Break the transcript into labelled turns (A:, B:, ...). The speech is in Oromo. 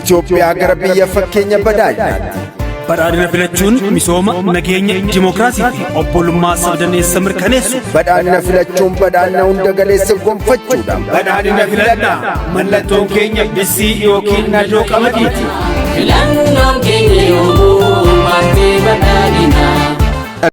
A: Itoophiyaa gara biyya fakkeenya badhaadhaatti.
B: Badhaadhina filachuun misooma nageenya dimokiraasii fi obbolummaa sabdaneessa mirkaneessu.
A: Badhaadhina filachuun badhaadhina hunda galeessa gonfachuudha.
B: Badhaadhina filadhaa mallattoon keenya bissii yookiin najoo qamadiiti.
C: Filannoon keenya yoomuu maatee badhaadhina.